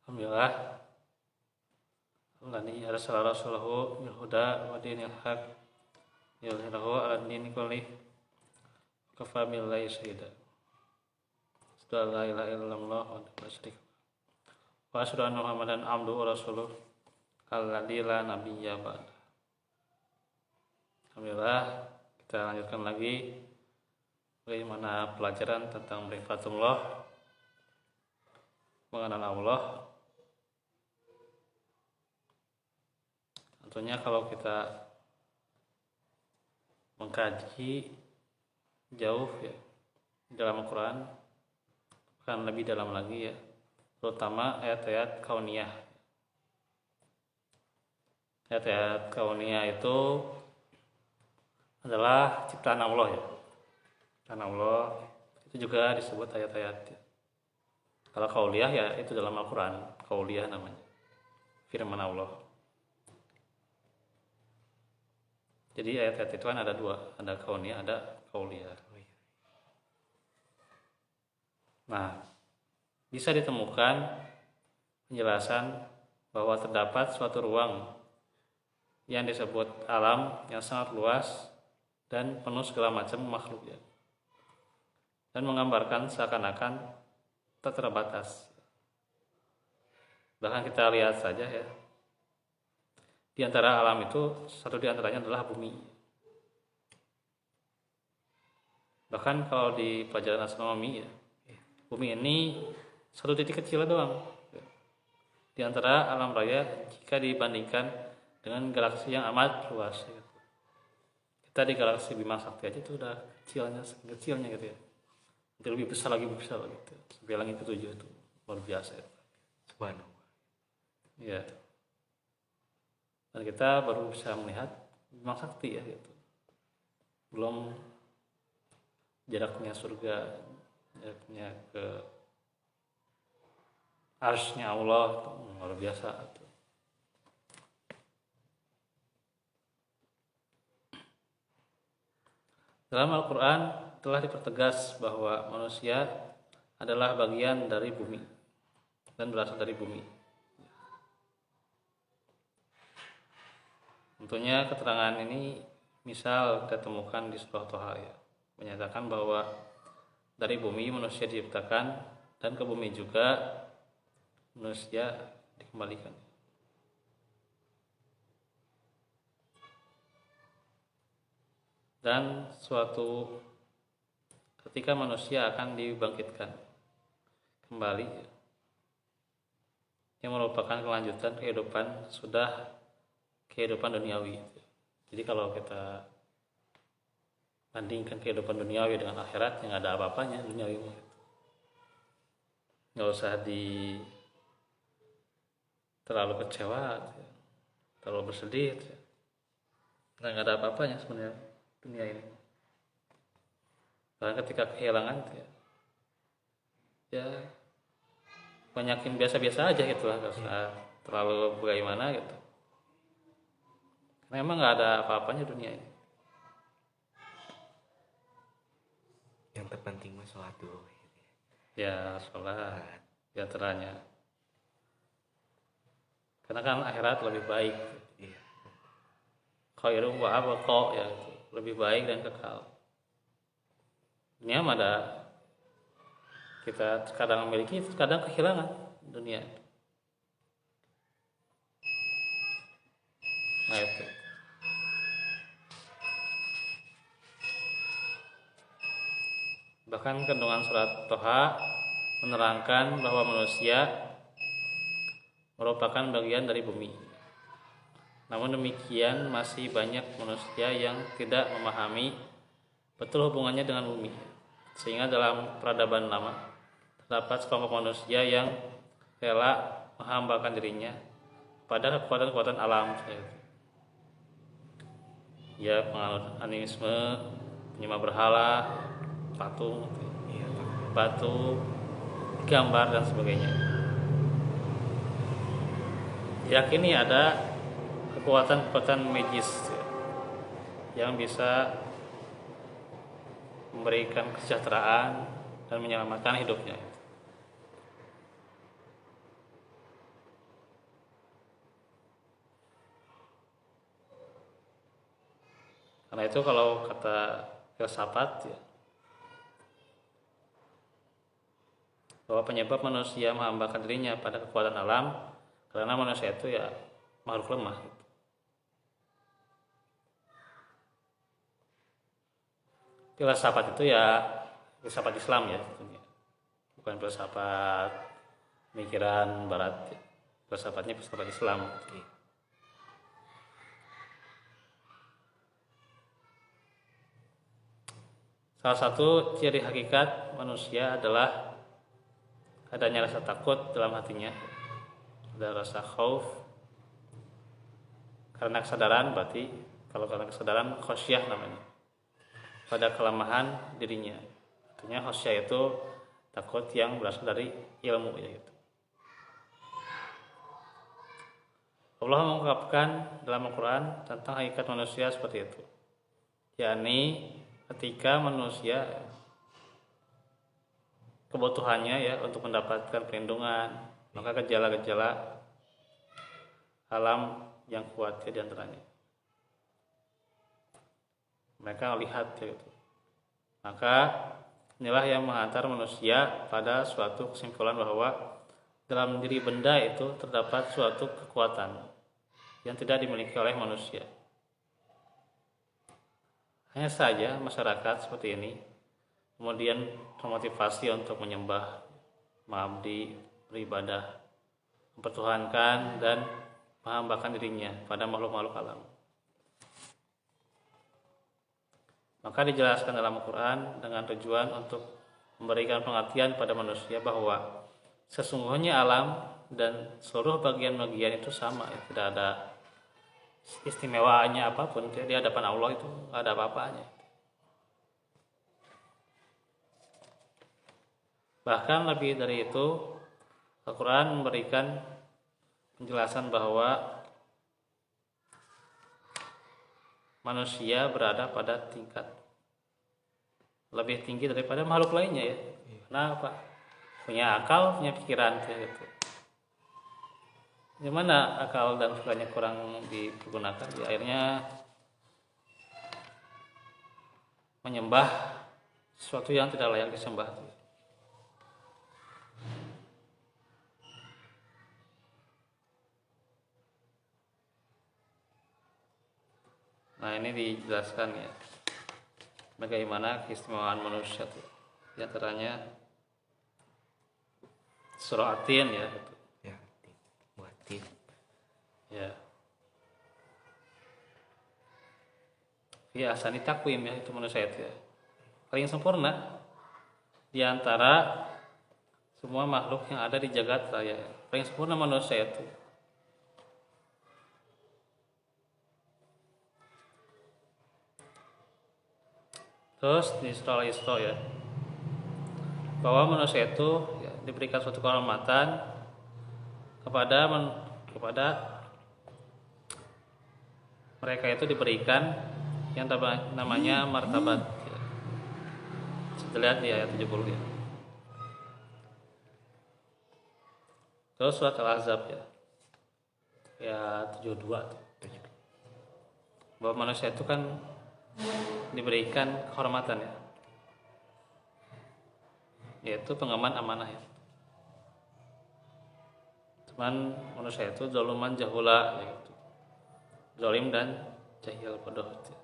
Alhamdulillah, alladzi arsala rasulahu bil huda wa dinil haq liyudhhirahu 'ala dini kullih kafa billahi shahida. Asyhadu an la ilaha illallah wa la syarika lahu wa asyhadu anna Muhammadan abduhu wa rasuluh alladzi la nabiyya ba'da. Alhamdulillah, kita lanjutkan lagi bagaimana pelajaran tentang ma'rifatullah, mengenal Allah. Tentunya kalau kita mengkaji jauh ya dalam Al-Quran, akan lebih dalam lagi ya, terutama ayat-ayat kauniyah. Ayat-ayat kauniyah itu adalah ciptaan Allah ya. Ciptaan Allah itu juga disebut ayat-ayat ya. Kalau kauliyah ya itu dalam Al-Quran, kauliyah namanya, firman Allah. Jadi ayat-ayat itu kan ada dua, ada kauniyah, ada kauliyah. Nah, bisa ditemukan penjelasan bahwa terdapat suatu ruang yang disebut alam yang sangat luas dan penuh segala macam makhluk ya, dan menggambarkan seakan-akan tak terbatas. Bahkan kita lihat saja ya, di antara alam itu satu di antaranya adalah bumi. Bahkan kalau di pelajaran astronomi ya, bumi ini satu titik kecil doang di antara alam raya jika dibandingkan dengan galaksi yang amat luas. Kita di galaksi Bima Sakti aja itu udah kecilnya gitu ya. Nanti lebih besar lagi gitu. Sampai langit ke-7 itu luar biasa ya. Subhanallah. Ya. Dan kita baru bisa melihat Bima Sakti ya gitu. Belum jaraknya surga, jaraknya ke arsy-Nya Allah, luar biasa. Dalam Al-Quran telah dipertegas bahwa manusia adalah bagian dari bumi dan berasal dari bumi. Tentunya keterangan ini misal kita temukan di surah Toha ya, menyatakan bahwa dari bumi manusia diciptakan dan ke bumi juga manusia dikembalikan. Dan suatu ketika manusia akan dibangkitkan kembali yang merupakan kelanjutan kehidupan duniawi. Jadi kalau kita bandingkan kehidupan duniawi dengan akhirat, yang ada apa-apanya duniawi, nggak usah terlalu kecewa, terlalu bersedih, nggak ada apa-apanya sebenarnya dunia ini. Bahkan ketika kehilangan ya banyakin biasa-biasa aja gitu lah, nggak usah terlalu bagaimana gitu. Memang nggak ada apa-apanya dunia ini. Yang terpenting mah sholat dulu. Ya sholat di antaranya. Karena kan akhirat lebih baik. Iya. Khairu wa abqa ya, lebih baik dan kekal. Dunia mah ada, kita kadang memiliki, kadang kehilangan dunia. Nah itu. Bahkan kandungan surat Toha menerangkan bahwa manusia merupakan bagian dari bumi. Namun demikian masih banyak manusia yang tidak memahami betul hubungannya dengan bumi. Sehingga dalam peradaban lama terdapat sekelompok manusia yang rela menghambakan dirinya pada kekuatan-kekuatan alam. Ya, penganut animisme, penyembah berhala, patung, batu, gambar dan sebagainya. Yakini ada kekuatan-kekuatan magis yang bisa memberikan kesejahteraan dan menyelamatkan hidupnya. Karena itu kalau kata filsafat ya, bahwa penyebab manusia menghambakan dirinya pada kekuatan alam karena manusia itu ya makhluk lemah. Filsafat itu ya filsafat Islam ya tentunya. Bukan filsafat pemikiran barat ya. Filsafatnya filsafat Islam. Salah satu ciri hakikat manusia adalah adanya rasa takut dalam hatinya. Ada rasa khauf karena kesadaran, berarti kalau karena kesadaran khosyah namanya, pada kelemahan dirinya. Artinya khosyah itu takut yang berasal dari ilmu ya gitu. Allah mengungkapkan dalam Al-Quran tentang hakikat manusia seperti itu, yakni ketika manusia kebutuhannya ya untuk mendapatkan perlindungan, maka gejala-gejala alam yang kuat ya diantaranya mereka lihat ya gitu. Maka inilah yang menghantar manusia pada suatu kesimpulan bahwa dalam diri benda itu terdapat suatu kekuatan yang tidak dimiliki oleh manusia. Hanya saja masyarakat seperti ini kemudian termotivasi untuk menyembah, mengabdi, beribadah, mempertuhankan dan menghambakan dirinya pada makhluk-makhluk alam. Maka dijelaskan dalam Al-Quran dengan tujuan untuk memberikan pengertian pada manusia bahwa sesungguhnya alam dan seluruh bagian-bagian itu sama ya, tidak ada istimewaannya apapun di hadapan Allah, itu tidak ada apa-apanya. Bahkan lebih dari itu, Al-Quran memberikan penjelasan bahwa manusia berada pada tingkat lebih tinggi daripada makhluk lainnya ya. Kenapa? Punya akal, punya pikiran gitu. Gimana akal dan pikirannya kurang dipergunakan, ya akhirnya menyembah sesuatu yang tidak layak disembah. Nah ini dijelaskan ya bagaimana keistimewaan manusia itu. Di antaranya surah At-Tin ya. Ya, Muatin. Ya. Fi ahsani taqwim ya, itu manusia itu ya. Paling sempurna di antara semua makhluk yang ada di jagat raya. Paling sempurna manusia itu. Terus di surah Al-Isra ya, bahwa manusia itu ya, diberikan suatu kehormatan kepada mereka, itu diberikan yang namanya martabat ya. Kita lihat di ayat 70 ya. Terus surat Al-Ahzab ya, ya 72 tuh. Bahwa manusia itu kan diberikan kehormatan ya, yaitu pengemban amanah ya. Cuman manusia itu zaluman jahula yaitu zalim dan jahil bodoh ya.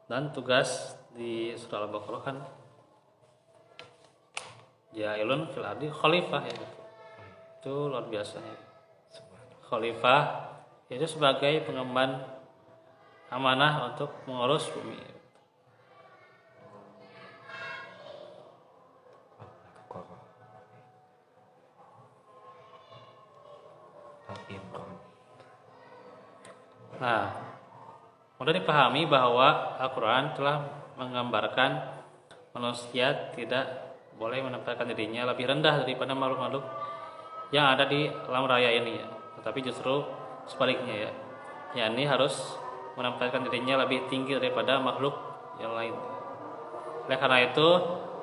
Dan tugas di surah Al-Baqarah kan jahilun fil ardi khalifah ya gitu. Itu luar biasanya. Khalifah yaitu sebagai pengemban amanah untuk mengurus bumi. Nah, mudah dipahami bahwa Al-Quran telah menggambarkan manusia tidak boleh menempatkan dirinya lebih rendah daripada makhluk-makhluk yang ada di alam raya ini ya. Tetapi justru sebaliknya ya, yakni harus menempatkan dirinya lebih tinggi daripada makhluk yang lain. Oleh karena itu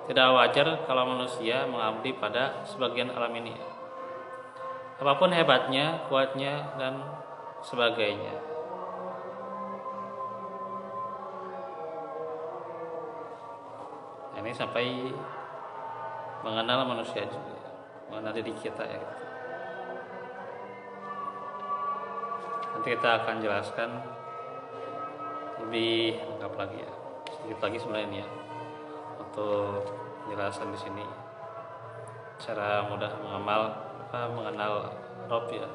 tidak wajar kalau manusia mengabdi pada sebagian alam ini, apapun hebatnya, kuatnya dan sebagainya. ini sampai mengenal manusia juga, mengenal diri kita ya gitu. Nanti kita akan jelaskan lebih lengkap lagi ya, sedikit lagi sebenarnya ini ya, untuk penjelasan di sini cara mudah mengenal Rob ya.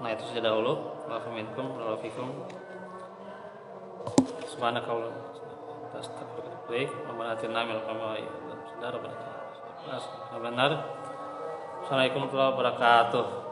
Nah itu saja dahulu. Wa'alaikumsalam. Subhanakallah. Baik, Assalamualaikum warahmatullahi wabarakatuh.